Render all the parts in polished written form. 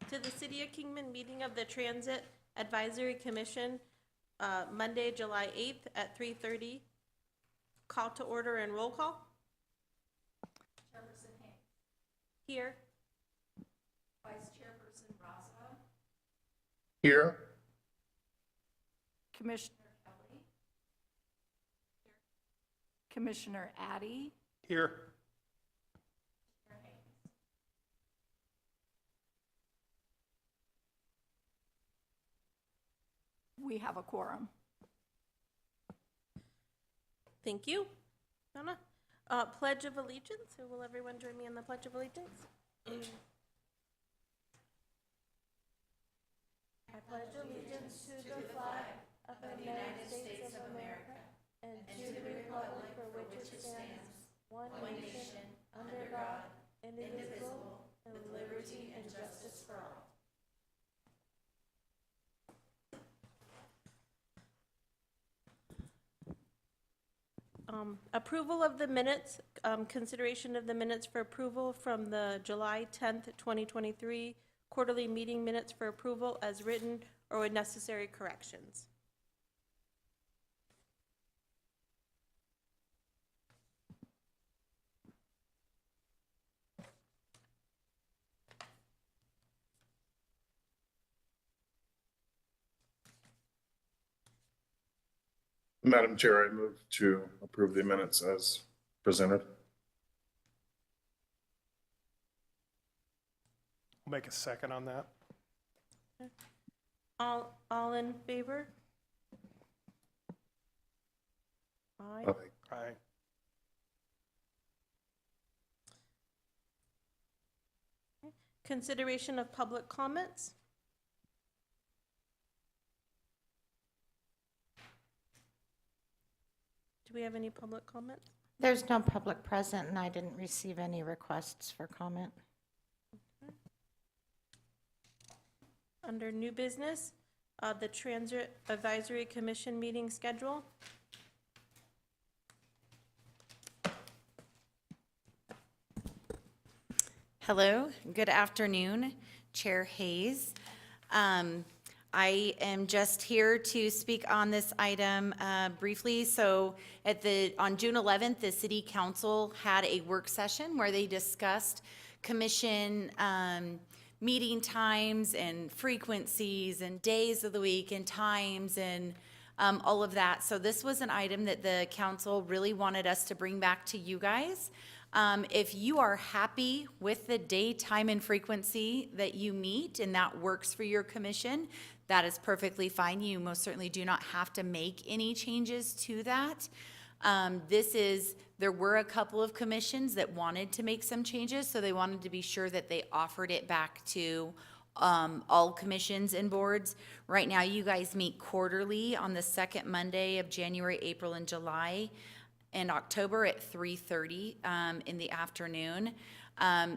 To the City of Kingman meeting of the Transit Advisory Commission, Monday, July 8th at 3:30. Call to order and roll call. Chairperson Hayes. Here. Vice Chairperson Raza. Here. Commissioner Kelly. Commissioner Addy. Here. We have a quorum. Thank you. Donna? Pledge of Allegiance. So will everyone join me in the Pledge of Allegiance? I pledge allegiance to the flag of the United States of America and to the republic for which it stands, one nation, under God, indivisible, and with liberty and justice for all. Approval of the minutes, consideration of the minutes for approval from the July 10th, 2023 quarterly meeting minutes for approval as written or with necessary corrections. Madam Chair, I move to approve the minutes as presented. I'll make a second on that. All in favor? Aye. Aye. Aye. Consideration of public comments. Do we have any public comments? There's no public present, and I didn't receive any requests for comment. Under new business, the Transit Advisory Commission meeting schedule. Hello, good afternoon, Chair Hayes. I am just here to speak on this item briefly. So on June 11th, the City Council had a work session where they discussed commission meeting times and frequencies and days of the week and times and all of that. So this was an item that the council really wanted us to bring back to you guys. If you are happy with the day, time, and frequency that you meet and that works for your commission, that is perfectly fine. You most certainly do not have to make any changes to that. There were a couple of commissions that wanted to make some changes, so they wanted to be sure that they offered it back to all commissions and boards. Right now, you guys meet quarterly on the second Monday of January, April, and July, and October at 3:30 in the afternoon.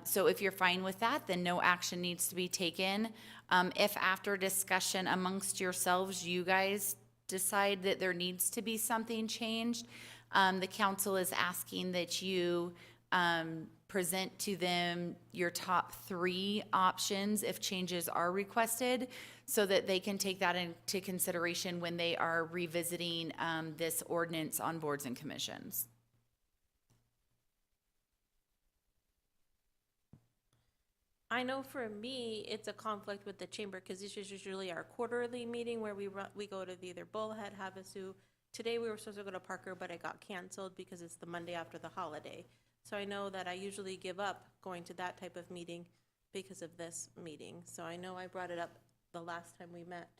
So if you're fine with that, then no action needs to be taken. If after discussion amongst yourselves, you guys decide that there needs to be something changed, the council is asking that you present to them your top 3 options if changes are requested, so that they can take that into consideration when they are revisiting this ordinance on boards and commissions. I know for me, it's a conflict with the chamber because this is usually our quarterly meeting where we go to either Bullhead, Havasu. Today we were supposed to go to Parker, but it got canceled because it's the Monday after the holiday. So I know that I usually give up going to that type of meeting because of this meeting. So I know I brought it up the last time we met,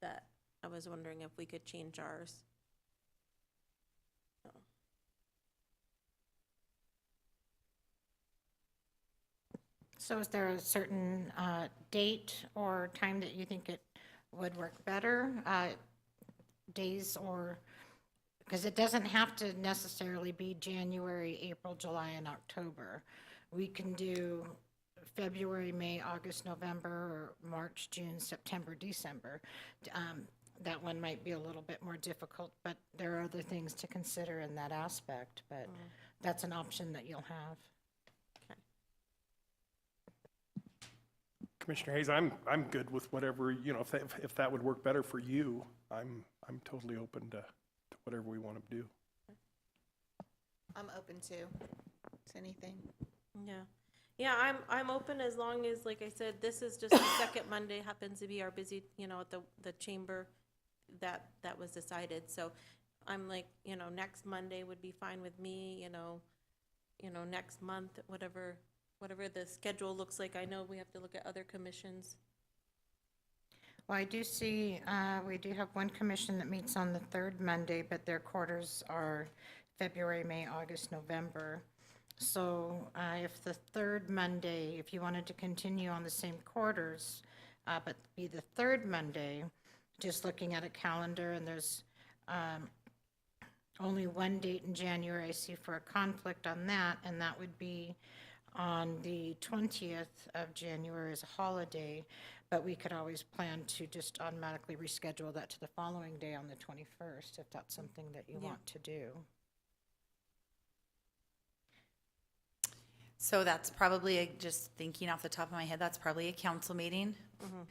that I was wondering if we could change ours. So is there a certain date or time that you think it would work better? Days or, because it doesn't have to necessarily be January, April, July, and October. We can do February, May, August, November, or March, June, September, December. That one might be a little bit more difficult, but there are other things to consider in that aspect, but that's an option that you'll have. Commissioner Hayes, I'm good with whatever, you know, if that would work better for you, I'm totally open to whatever we want to do. I'm open to anything. Yeah. Yeah, I'm open as long as, like I said, this is just the second Monday happens to be our busy, you know, at the chamber that was decided. So I'm like, you know, next Monday would be fine with me, you know, next month, whatever the schedule looks like. I know we have to look at other commissions. Well, I do see, we do have one commission that meets on the third Monday, but their quarters are February, May, August, November. So if the third Monday, if you wanted to continue on the same quarters, but be the third Monday, just looking at a calendar, and there's only one date in January I see for a conflict on that, and that would be on the 20th of January as a holiday, but we could always plan to just automatically reschedule that to the following day on the 21st, if that's something that you Yeah. want to do. So that's probably, just thinking off the top of my head, that's probably a council meeting,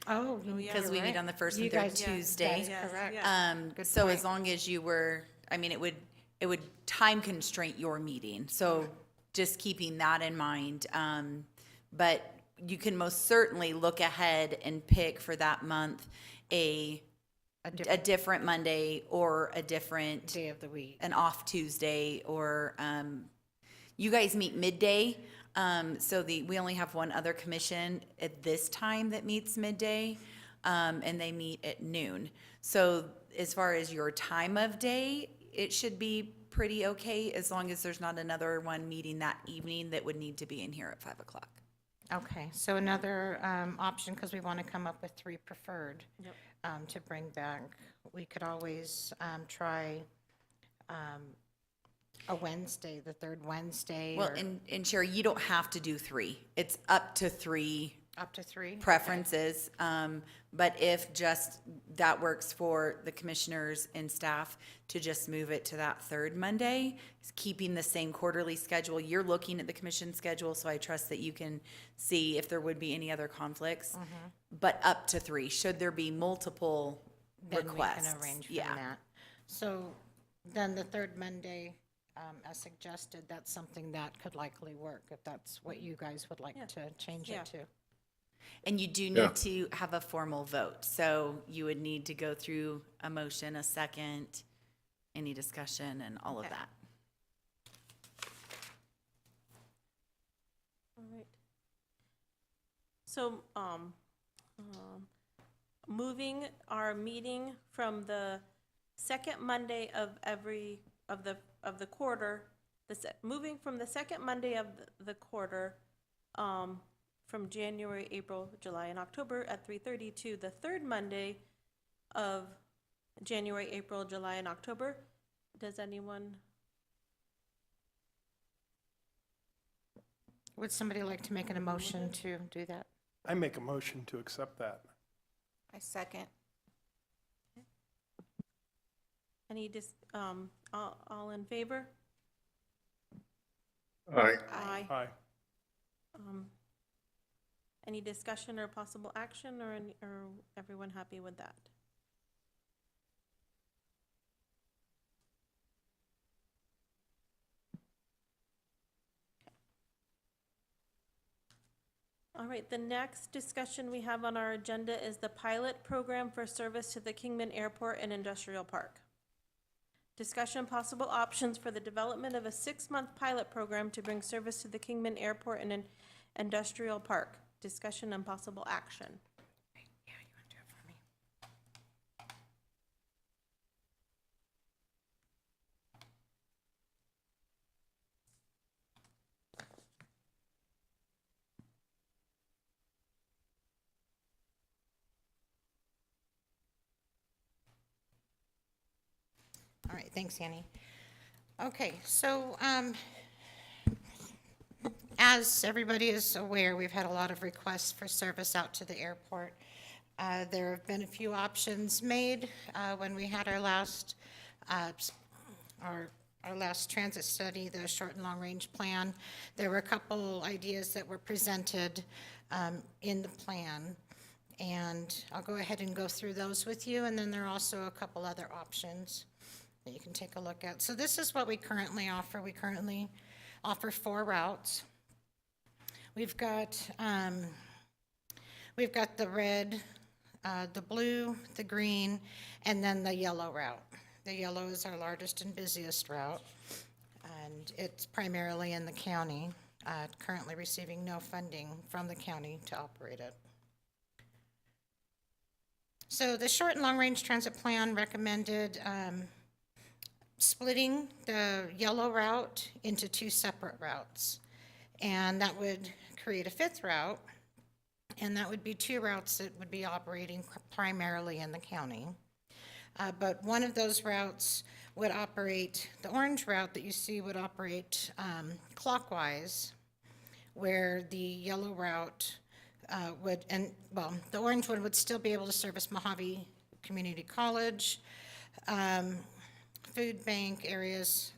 Oh, because we meet on the first You and third guys- Tuesday. That's correct. Good So point. as long as you were, I mean, it would time constraint your meeting, so just keeping that in mind. But you can most certainly look ahead and pick for that month a different Monday or a different, Day of the week. an off Tuesday, or, you guys meet midday. So we only have one other commission at this time that meets midday, and they meet at noon. So as far as your time of day, it should be pretty okay, as long as there's not another one meeting that evening that would need to be in here at 5 o'clock. Okay, so another option, because we want to come up with three preferred Yep. to bring back, we could always try a Wednesday, the third Wednesday, Well, or and Sherry, you don't have to do three. It's up to three up to three? preferences. But if just that works for the commissioners and staff to just move it to that third Monday, keeping the same quarterly schedule. You're looking at the commission schedule, so I trust that you can see if there would be any other conflicts. But up to three, should there be multiple requests. Then we can arrange for Yeah. that. So then the third Monday, as suggested, that's something that could likely work, if that's what you guys would like Yeah. to change Yeah. it to. And you do Yeah. need to have a formal vote, so you would need to go through a motion, a second, any discussion, and all of Okay. that. All right. So, moving our meeting from the second Monday of the quarter, moving from the second Monday of the quarter, from January, April, July, and October at 3:30 to the third Monday of January, April, July, and October. Does anyone? Would somebody like to make an emotion to do that? I make a motion to accept that. I second. Any all in favor? Aye. Aye. Aye. Any discussion or possible action, or everyone happy with that? All right, the next discussion we have on our agenda is the pilot program for service to the Kingman Airport and Industrial Park. Discussion possible options for the development of a 6-month pilot program to bring service to the Kingman Airport and Industrial Park. Discussion and possible action. Yeah, you want to do it for me? All right, thanks, Annie. Okay, so, as everybody is aware, we've had a lot of requests for service out to the airport. There have been a few options made when we had our last, our our last transit study, the short and long-range plan, there were a couple ideas that were presented in the plan. And I'll go ahead and go through those with you, and then there are also a couple other options that you can take a look at. So this is what we currently offer. We currently offer 4 routes. We've got the red, the blue, the green, and then the yellow route. The yellow is our largest and busiest route, and it's primarily in the county, currently receiving no funding from the county to operate it. So the short and long-range transit plan recommended splitting the yellow route into 2 separate routes. And that would create a 5th route, and that would be 2 routes that would be operating primarily in the county. But one of those routes would operate, the orange route that you see would operate clockwise, where the yellow route the orange one would still be able to service Mojave Community College, food bank areas,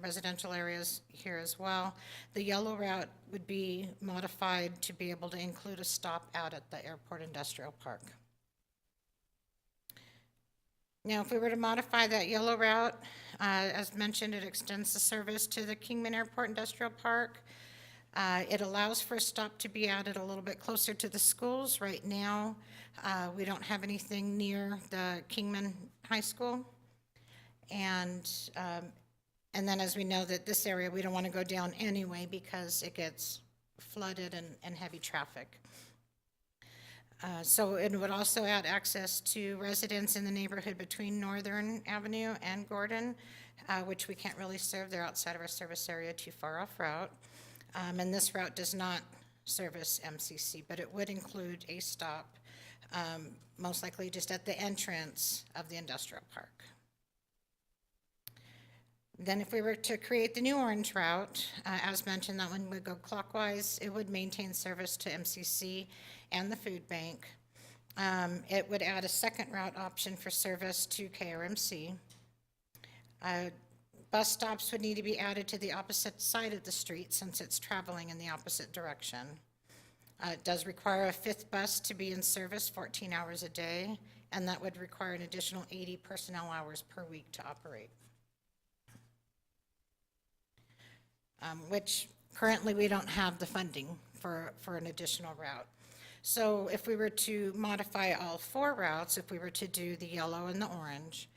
residential areas here as well. The yellow route would be modified to be able to include a stop out at the Airport Industrial Park. Now, if we were to modify that yellow route, as mentioned, it extends the service to the Kingman Airport Industrial Park. It allows for a stop to be added a little bit closer to the schools. Right now, we don't have anything near the Kingman High School. And then as we know that this area, we don't want to go down anyway because it gets flooded and heavy traffic. So it would also add access to residents in the neighborhood between Northern Avenue and Gordon, which we can't really serve. They're outside of our service area, too far off route. And this route does not service MCC, but it would include a stop, most likely just at the entrance of the industrial park. Then if we were to create the new orange route, as mentioned, that one would go clockwise. It would maintain service to MCC and the food bank. It would add a second route option for service to KRMC. Bus stops would need to be added to the opposite side of the street since it's traveling in the opposite direction. It does require a 5th bus to be in service 14 hours a day, and that would require an additional 80 personnel hours per week to operate. Which currently we don't have the funding for an additional route. So if we were to modify all 4 routes, if we were to do the yellow and the orange,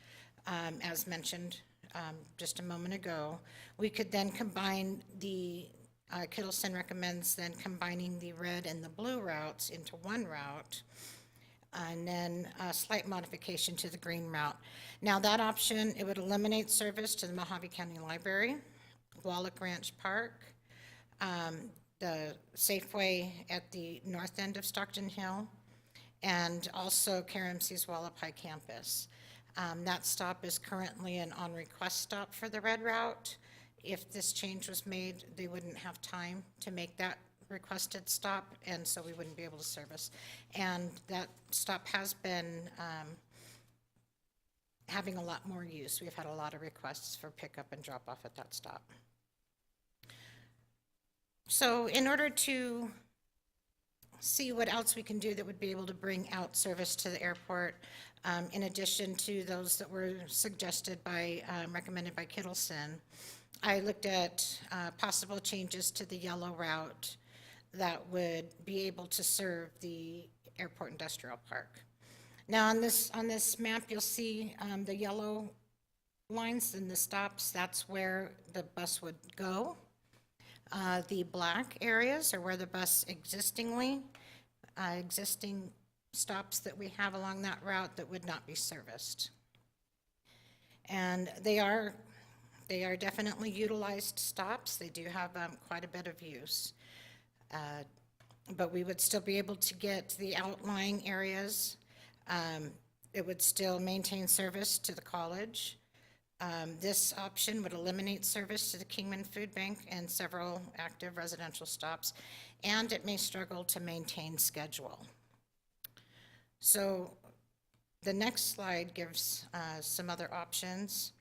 as mentioned just a moment ago, we could then combine Kittleson recommends then combining the red and the blue routes into 1 route, and then a slight modification to the green route. Now that option, it would eliminate service to the Mojave County Library, Wallach Ranch Park, the Safeway at the north end of Stockton Hill, and also KRMC's Wallapai campus. That stop is currently an on-request stop for the red route. If this change was made, they wouldn't have time to make that requested stop, and so we wouldn't be able to service. And that stop has been having a lot more use. We've had a lot of requests for pickup and drop-off at that stop. So in order to see what else we can do that would be able to bring out service to the airport, in addition to those that were suggested by, recommended by Kittleson, I looked at possible changes to the yellow route that would be able to serve the Airport Industrial Park. Now on this map, you'll see the yellow lines and the stops. That's where the bus would go. The black areas are where the bus existing stops that we have along that route that would not be serviced. And they are definitely utilized stops. They do have quite a bit of use. But we would still be able to get the outlying areas. It would still maintain service to the college. This option would eliminate service to the Kingman Food Bank and several active residential stops, and it may struggle to maintain schedule. So the next slide gives some other options.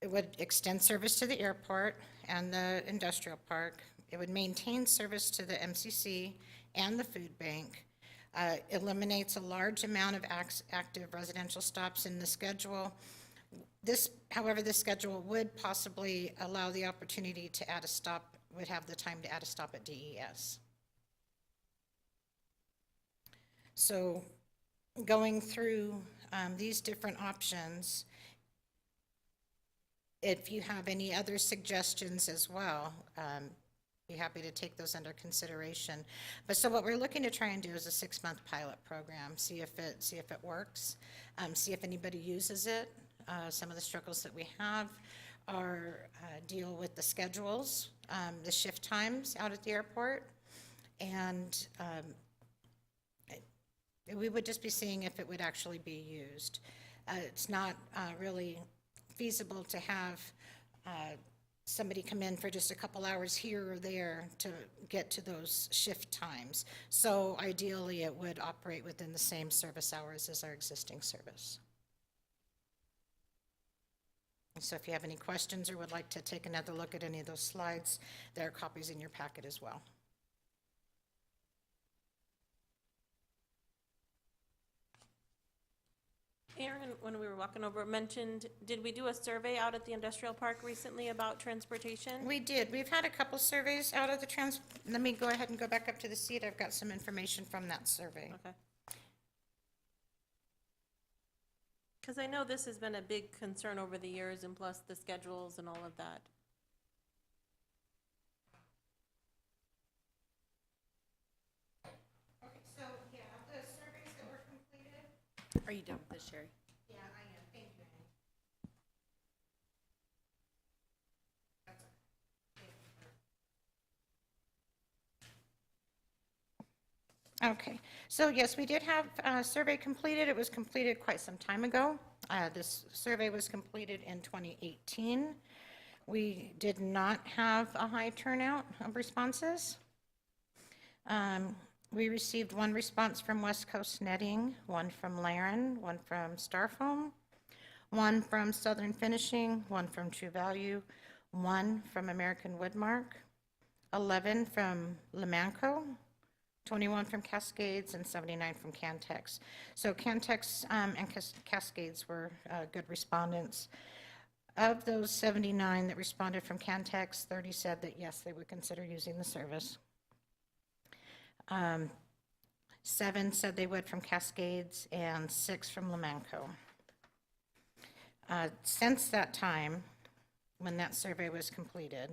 It would extend service to the airport and the industrial park. It would maintain service to the MCC and the food bank. Eliminates a large amount of active residential stops in the schedule. However, this schedule would possibly allow the opportunity to add a stop, would have the time to add a stop at DES. So going through these different options, if you have any other suggestions as well, be happy to take those under consideration. But so what we're looking to try and do is a 6-month pilot program, see if it works, see if anybody uses it. Some of the struggles that we have are deal with the schedules, the shift times out at the airport, and we would just be seeing if it would actually be used. It's not really feasible to have somebody come in for just a couple hours here or there to get to those shift times. So ideally, it would operate within the same service hours as our existing service. And so if you have any questions or would like to take another look at any of those slides, there are copies in your packet as well. Aaron, when we were walking over, mentioned, did we do a survey out at the industrial park recently about transportation? We did. We've had a couple surveys out of the let me go ahead and go back up to the seat. I've got some information from that survey. Okay. Because I know this has been a big concern over the years, and plus the schedules and all of that. Okay, so, yeah, the surveys that were completed. Are you done with this, Sherry? Yeah, I am. Thank you, Annie. Okay, so yes, we did have a survey completed. It was completed quite some time ago. This survey was completed in 2018. We did not have a high turnout of responses. We received one response from West Coast Netting, one from Laren, one from Starfoam, one from Southern Finishing, one from True Value, one from American Woodmark, 11 from Lemanco, 21 from Cascades, and 79 from Cantex. So Cantex and Cascades were good respondents. Of those 79 that responded from Cantex, 30 said that yes, they would consider using the service. 7 said they would from Cascades, and 6 from Lemanco. Since that time, when that survey was completed,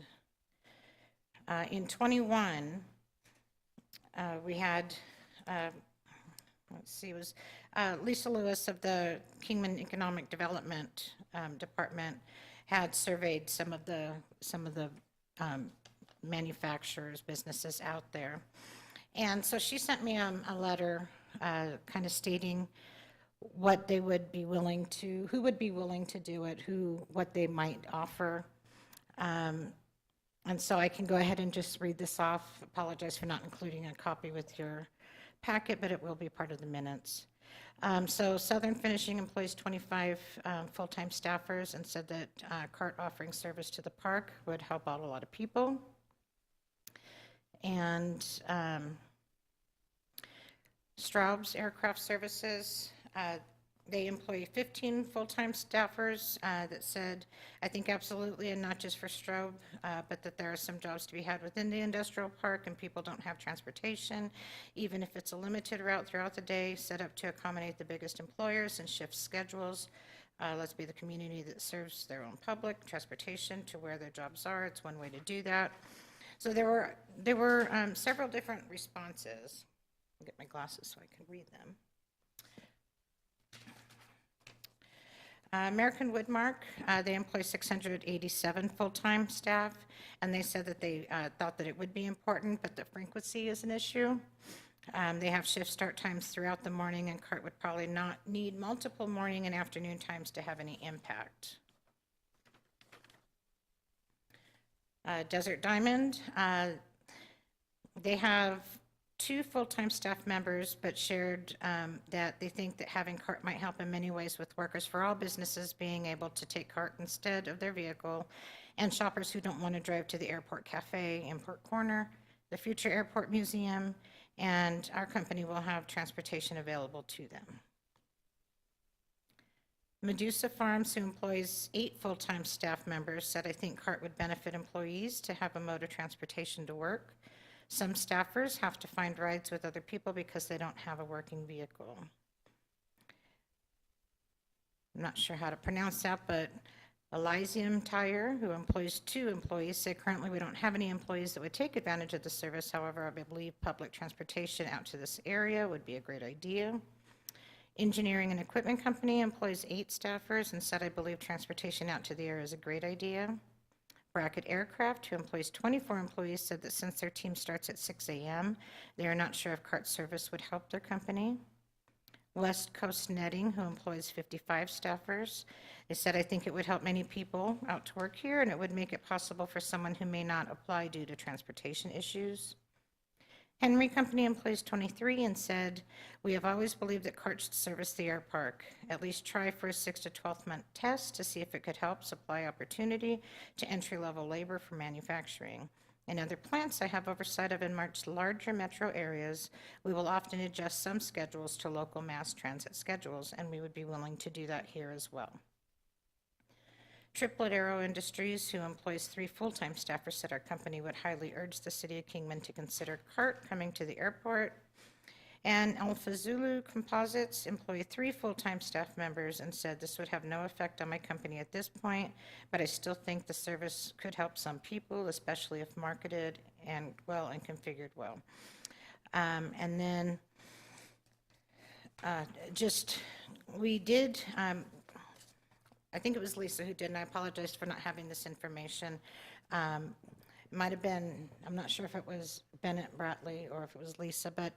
in 21, we had, let's see, it was Lisa Lewis of the Kingman Economic Development Department had surveyed some of the manufacturers, businesses out there. And so she sent me a letter kind of stating what they would be willing to, who would be willing to do it, what they might offer. And so I can go ahead and just read this off. Apologize for not including a copy with your packet, but it will be part of the minutes. So Southern Finishing employs 25 full-time staffers and said that cart offering service to the park would help out a lot of people. And Straub's Aircraft Services, they employ 15 full-time staffers that said, I think absolutely, and not just for Straub, but that there are some jobs to be had within the industrial park and people don't have transportation, even if it's a limited route throughout the day, set up to accommodate the biggest employers and shift schedules. Let's be the community that serves their own public, transportation to where their jobs are. It's one way to do that. So there were several different responses. I'll get my glasses so I can read them. American Woodmark, they employ 687 full-time staff, and they said that they thought that it would be important, but the frequency is an issue. They have shift start times throughout the morning, and CART would probably not need multiple morning and afternoon times to have any impact. Desert Diamond, they have 2 full-time staff members, but shared that they think that having CART might help in many ways with workers for all businesses being able to take CART instead of their vehicle, and shoppers who don't want to drive to the Airport Cafe, Import Corner, the future Airport Museum, and our company will have transportation available to them. Medusa Farms, who employs 8 full-time staff members, said, "I think CART would benefit employees to have a mode of transportation to work. Some staffers have to find rides with other people because they don't have a working vehicle." I'm not sure how to pronounce that, but Elysium Tire, who employs 2 employees, said, "Currently, we don't have any employees that would take advantage of the service. However, I believe public transportation out to this area would be a great idea." Engineering and Equipment Company employs 8 staffers and said, "I believe transportation out to the area is a great idea." Bracket Aircraft, who employs 24 employees, said that since their team starts at 6 a.m., they are not sure if CART service would help their company. West Coast Netting, who employs 55 staffers, they said, "I think it would help many people out to work here, and it would make it possible for someone who may not apply due to transportation issues." Henry Company employs 23 and said, "We have always believed that CART should service the air park. At least try for a 6 to 12-month test to see if it could help supply opportunity to entry-level labor for manufacturing. In other plants I have oversight of in much larger metro areas, we will often adjust some schedules to local mass transit schedules, and we would be willing to do that here as well." Triplet Aero Industries, who employs 3 full-time staffers, said, "Our company would highly urge the city of Kingman to consider CART coming to the airport." And Alpha Zulu Composites employ 3 full-time staff members and said, "This would have no effect on my company at this point, but I still think the service could help some people, especially if marketed and well and configured well." And then we did, I think it was Lisa who did, and I apologize for not having this information. Might have been, I'm not sure if it was Bennett Bratley or if it was Lisa, but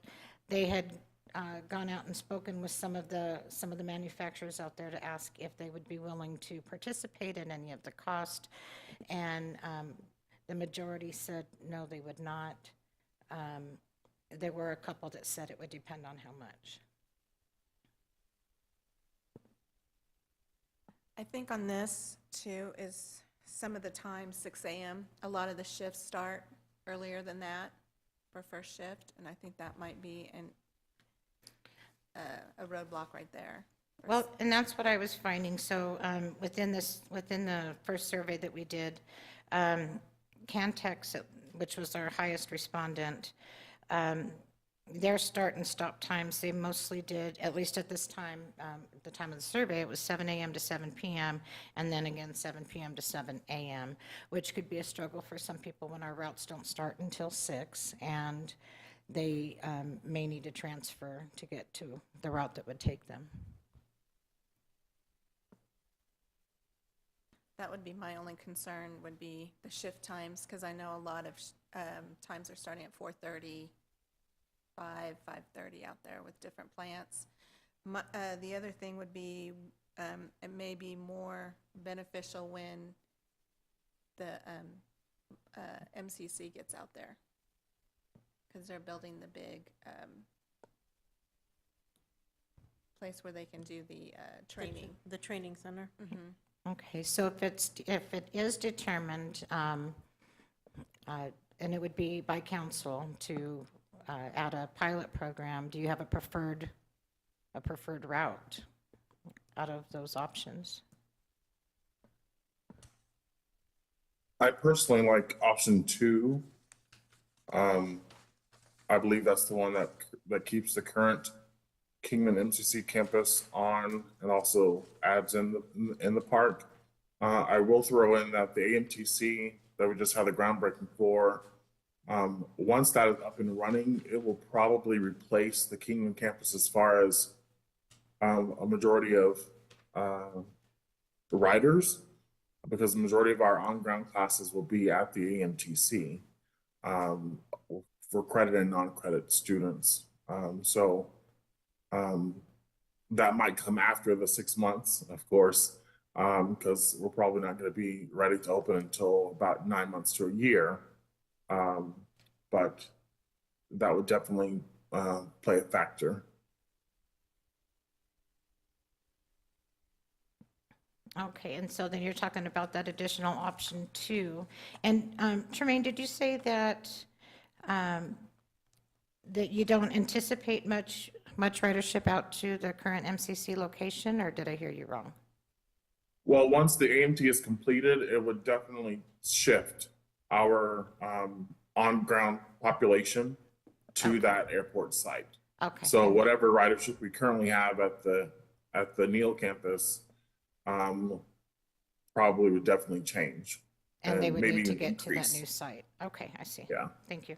they had gone out and spoken with some of the manufacturers out there to ask if they would be willing to participate in any of the cost, and the majority said no, they would not. There were a couple that said it would depend on how much. I think on this too is some of the time, 6 a.m. A lot of the shifts start earlier than that for first shift, and I think that might be a roadblock right there. Well, and that's what I was finding. So within the first survey that we did, Cantex, which was our highest respondent, their start and stop times, they mostly did, at least at this time, the time of the survey, it was 7 a.m. to 7 p.m., and then again 7 p.m. to 7 a.m., which could be a struggle for some people when our routes don't start until 6, and they may need to transfer to get to the route that would take them. That would be my only concern, would be the shift times, because I know a lot of times are starting at 4:30, 5:30 out there with different plants. The other thing would be, it may be more beneficial when the MCC gets out there, because they're building the big place where they can do the training. The training center. Mhm. Okay, so if it is determined, and it would be by council to add a pilot program, do you have a preferred route out of those options? I personally like option 2. I believe that's the one that keeps the current Kingman MCC campus on and also adds in the park. I will throw in that the AMTC that we just had the groundbreaking for, once that is up and running, it will probably replace the Kingman campus as far as a majority of riders, because the majority of our on-ground classes will be at the AMTC for credit and non-credit students. That might come after the 6 months, of course, because we're probably not going to be ready to open until about 9 months to a year. But that would definitely play a factor. Okay, and so then you're talking about that additional option 2. And Tremaine, did you say that, that you don't anticipate much ridership out to the current MCC location, or did I hear you wrong? Well, once the AMT is completed, it would definitely shift our on-ground population to that airport site. Okay. So whatever ridership we currently have at the Neal campus, probably would definitely change. And they would maybe need to even get to that increase. new site. Okay, I see. Yeah. Thank you.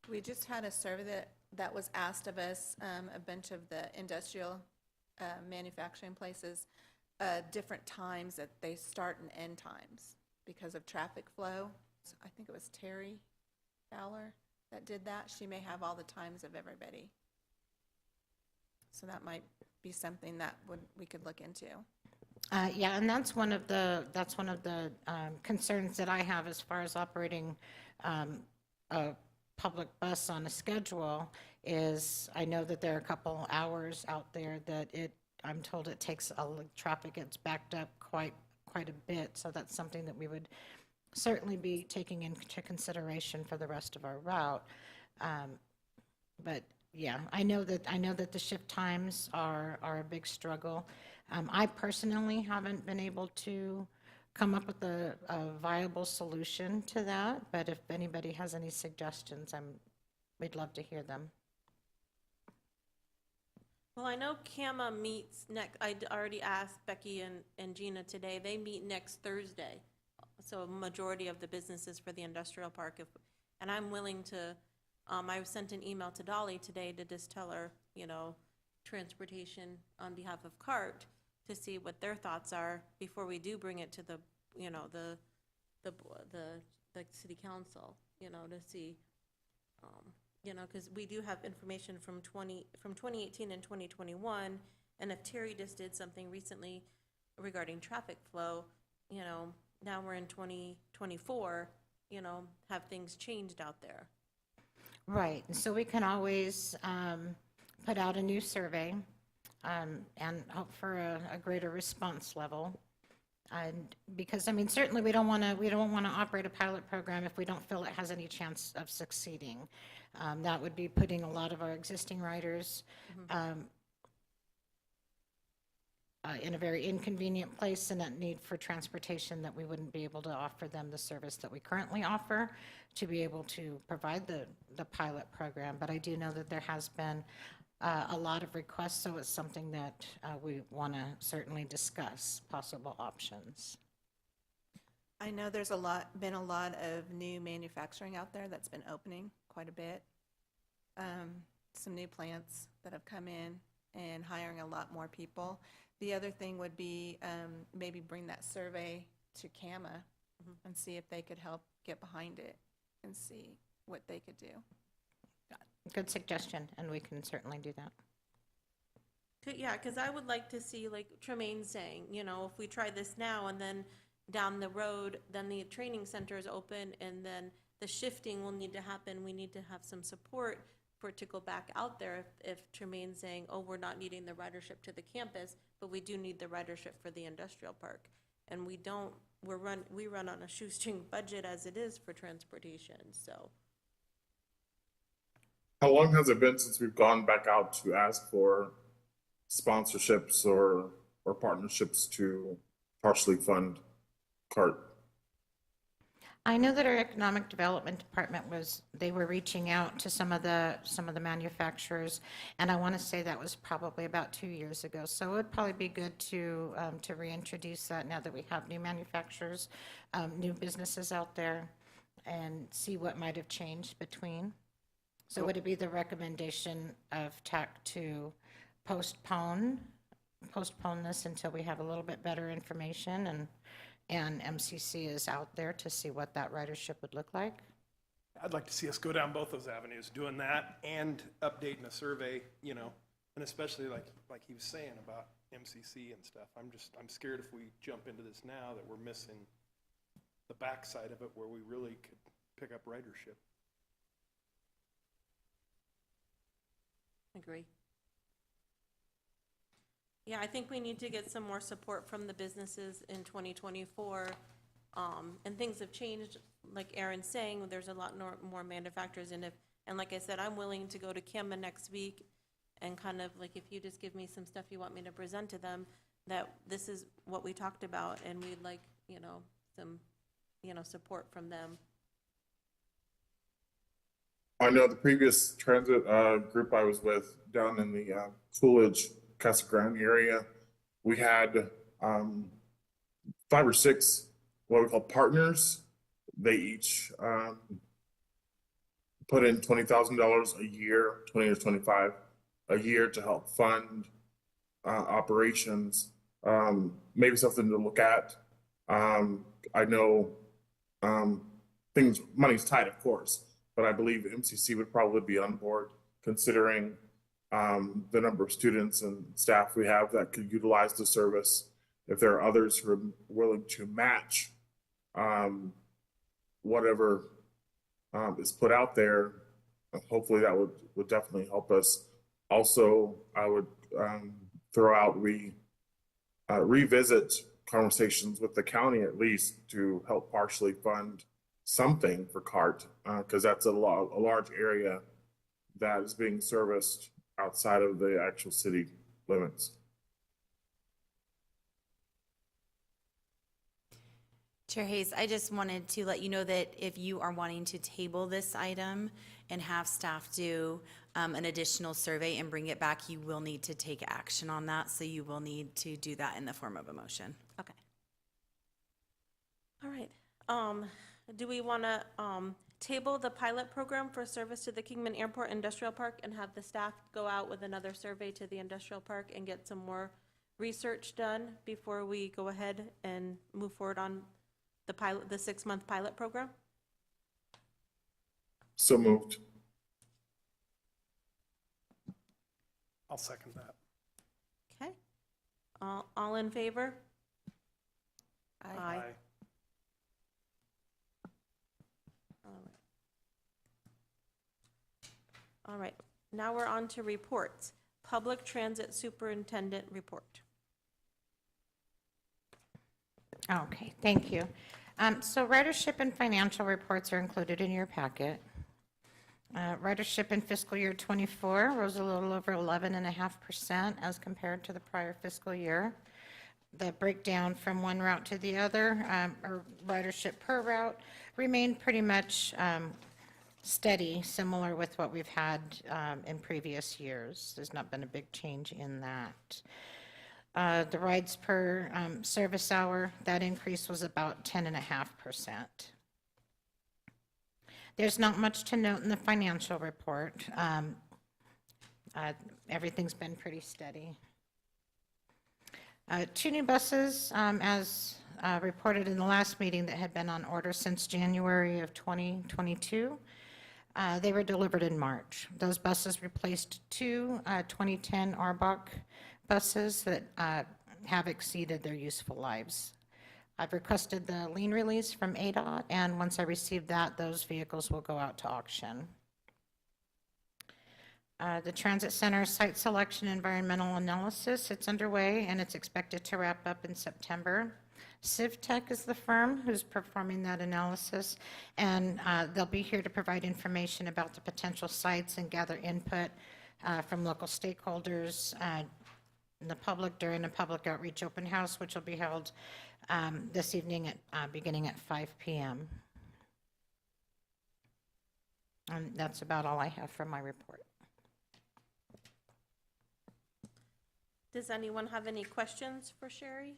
We just had a survey that was asked of us, a bunch of the industrial manufacturing places, different times that they start and end times because of traffic flow. So I think it was Terry Fowler that did that. She may have all the times of everybody. So that might be something that we could look into. Yeah, and that's one of the concerns that I have as far as operating a public bus on a schedule is I know that there are a couple hours out there that I'm told it takes, traffic gets backed up quite a bit. So that's something that we would certainly be taking into consideration for the rest of our route. But yeah, I know that the shift times are a big struggle. I personally haven't been able to come up with a viable solution to that, but if anybody has any suggestions, we'd love to hear them. Well, I know CAMA meets next, I already asked Becky and Gina today, they meet next Thursday. So a majority of the businesses for the industrial park, and I'm willing to, I sent an email to Dolly today to just tell her, transportation on behalf of CART to see what their thoughts are before we do bring it to the city council, to see, because we do have information from 2018 and 2021, and if Terry just did something recently regarding traffic flow, now we're in 2024, have things changed out there? Right, and so we can always put out a new survey and hope for a greater response level. And because, certainly we don't want to operate a pilot program if we don't feel it has any chance of succeeding. That would be putting a lot of our existing riders in a very inconvenient place and a need for transportation that we wouldn't be able to offer them the service that we currently offer to be able to provide the pilot program. But I do know that there has been a lot of requests, so it's something that we want to certainly discuss possible options. I know there's been a lot of new manufacturing out there that's been opening quite a bit. Some new plants that have come in and hiring a lot more people. The other thing would be maybe bring that survey to CAMA and see if they could help get behind it and see what they could do. Good suggestion, and we can certainly do that. Yeah, because I would like to see, like Tremaine saying, if we try this now and then down the road, then the training center is open and then the shifting will need to happen. We need to have some support for it to go back out there if Tremaine's saying, oh, we're not needing the ridership to the campus, but we do need the ridership for the industrial park. And we run on a shoestring budget as it is for transportation, so. How long has it been since we've gone back out to ask for sponsorships or partnerships to partially fund CART? I know that our economic development department they were reaching out to some of the manufacturers, and I want to say that was probably about 2 years ago. So it would probably be good to reintroduce that now that we have new manufacturers, new businesses out there, and see what might have changed between. So would it be the recommendation of TAC to postpone this until we have a little bit better information and MCC is out there to see what that ridership would look like? I'd like to see us go down both those avenues, doing that and updating a survey, and especially like he was saying about MCC and stuff. I'm scared if we jump into this now that we're missing the backside of it where we really could pick up ridership. Agree. Yeah, I think we need to get some more support from the businesses in 2024. And things have changed, like Aaron's saying, there's a lot more manufacturers, and like I said, I'm willing to go to Kingman next week and kind of, like, if you just give me some stuff you want me to present to them, that this is what we talked about, and we'd like, some, support from them. I know the previous transit group I was with down in the Coolidge, Casa Grande area, we had 5 or 6 what we call partners. They each put in $20,000 a year, 20 or 25 a year to help fund operations. Maybe something to look at. I know money's tight, of course, but I believe MCC would probably be on board considering the number of students and staff we have that could utilize the service. If there are others who are willing to match whatever is put out there, hopefully that would definitely help us. Also, I would throw out revisit conversations with the county at least to help partially fund something for CART, because that's a large area that is being serviced outside of the actual city limits. Chair Hayes, I just wanted to let you know that if you are wanting to table this item and have staff do an additional survey and bring it back, you will need to take action on that. So you will need to do that in the form of a motion. Okay. All right. Do we want to table the pilot program for service to the Kingman Airport Industrial Park and have the staff go out with another survey to the industrial park and get some more research done before we go ahead and move forward on the 6-month pilot program? So moved. I'll second that. Okay. All in favor? Aye. All right, now we're on to reports. Public Transit Superintendent Report. Okay, thank you. So ridership and financial reports are included in your packet. Ridership in fiscal year '24 rose a little over 11.5% as compared to the prior fiscal year. The breakdown from one route to the other, or ridership per route, remained pretty much steady, similar with what we've had in previous years. There's not been a big change in that. The rides per service hour, that increase was about 10.5%. There's not much to note in the financial report. Everything's been pretty steady. 2 new buses, as reported in the last meeting, that had been on order since January of 2022. They were delivered in March. Those buses replaced 2 2010 Arbach buses that have exceeded their useful lives. I've requested the lien release from ADOT, and once I receive that, those vehicles will go out to auction. The Transit Center site selection environmental analysis, it's underway, and it's expected to wrap up in September. CivTech is the firm who's performing that analysis, and they'll be here to provide information about the potential sites and gather input from local stakeholders and the public during a public outreach open house, which will be held this evening at beginning at 5 p.m. And that's about all I have for my report. Does anyone have any questions for Sherry?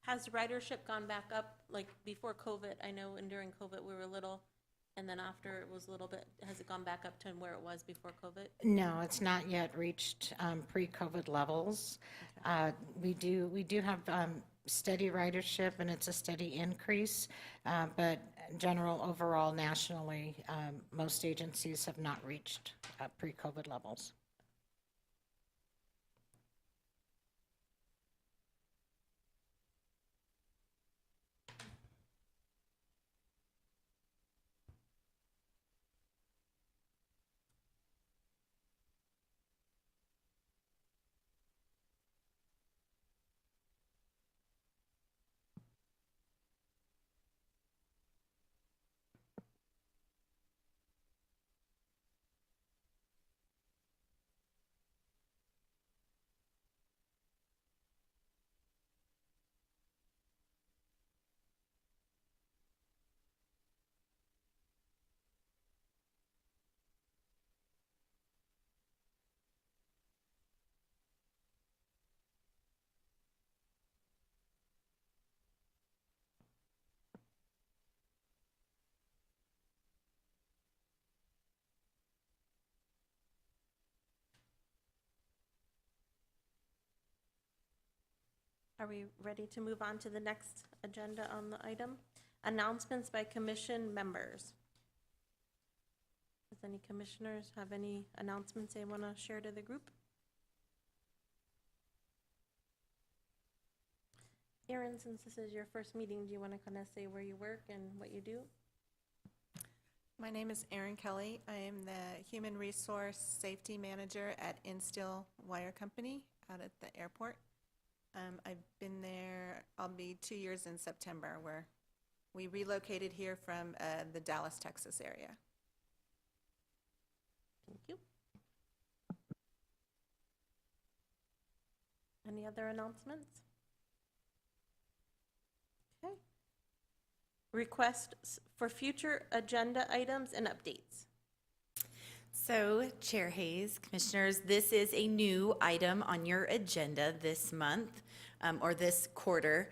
Has ridership gone back up, like before COVID? I know, and during COVID, we were a little And then after it was a little bit, has it gone back up to where it was before COVID? No, it's not yet reached pre-COVID levels. We do have steady ridership, and it's a steady increase, but general overall nationally, most agencies have not reached pre-COVID levels. Are we ready to move on to the next agenda on the item? Announcements by commission members. Does any commissioners have any announcements they want to share to the group? Erin, since this is your first meeting, do you want to kind of say where you work and what you do? My name is Erin Kelly. I am the Human Resource Safety Manager at Insteel Wire Company out at the airport. I've been there, I'll be 2 years in September, where we relocated here from the Dallas, Texas area. Thank you. Any other announcements? Okay. Requests for future agenda items and updates. So, Chair Hayes, Commissioners, this is a new item on your agenda this month, or this quarter.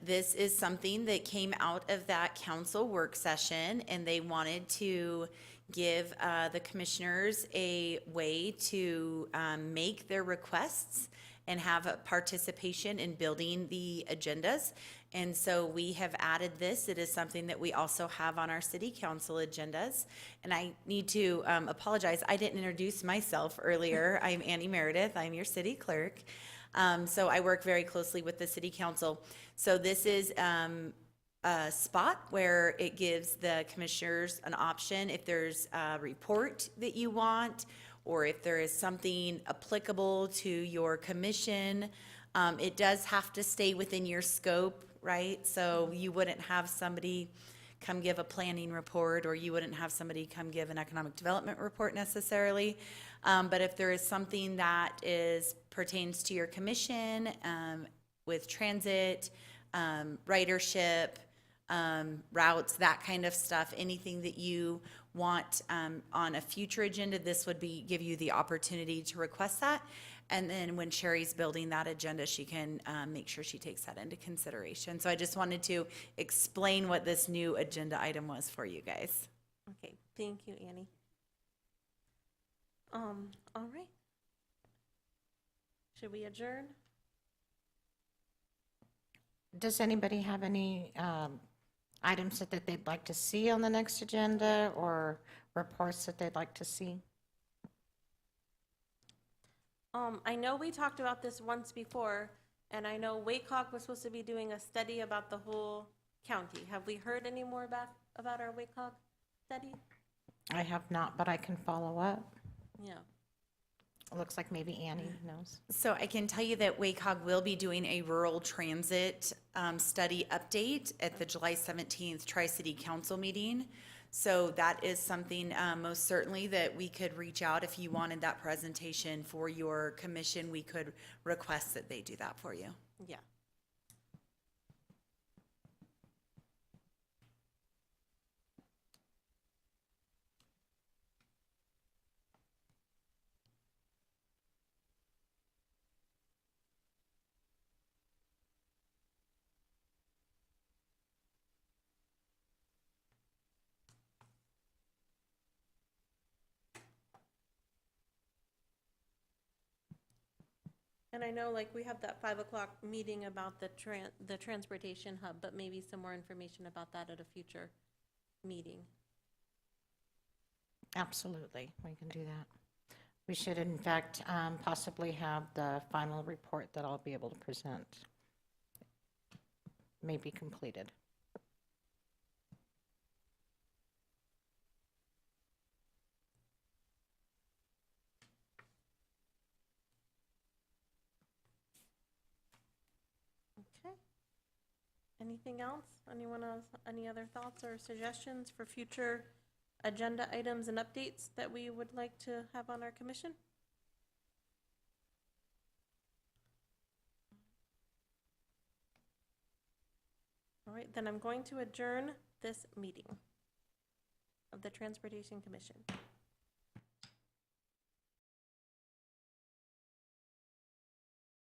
This is something that came out of that council work session, and they wanted to give the commissioners a way to make their requests and have a participation in building the agendas. And so we have added this. It is something that we also have on our city council agendas. And I need to apologize. I didn't introduce myself earlier. I'm Annie Meredith. I'm your city clerk. So I work very closely with the city council. So this is a spot where it gives the commissioners an option if there's a report that you want, or if there is something applicable to your commission. It does have to stay within your scope, right? So you wouldn't have somebody come give a planning report, or you wouldn't have somebody come give an economic development report necessarily. But if there is something that pertains to your commission, with transit, ridership, routes, that kind of stuff, anything that you want on a future agenda, this would give you the opportunity to request that. And then when Sherry's building that agenda, she can make sure she takes that into consideration. So I just wanted to explain what this new agenda item was for you guys. Okay, thank you, Annie. All right. Should we adjourn? Does anybody have any items that they'd like to see on the next agenda, or reports that they'd like to see? I know we talked about this once before, and I know WACOG was supposed to be doing a study about the whole county. Have we heard any more about our WACOG study? I have not, but I can follow up. Yeah. It looks like maybe Annie knows. So I can tell you that WACOG will be doing a rural transit study update at the July 17th Tri-City Council meeting. So that is something most certainly that we could reach out if you wanted that presentation for your commission. We could request that they do that for you. Yeah. And I know, like, we have that 5 o'clock meeting about the transportation hub, but maybe some more information about that at a future meeting. Absolutely, we can do that. We should, in fact, possibly have the final report that I'll be able to present maybe completed. Okay. Anything else? Anyone else, any other thoughts or suggestions for future agenda items and updates that we would like to have on our commission? All right, then I'm going to adjourn this meeting of the Transportation Commission.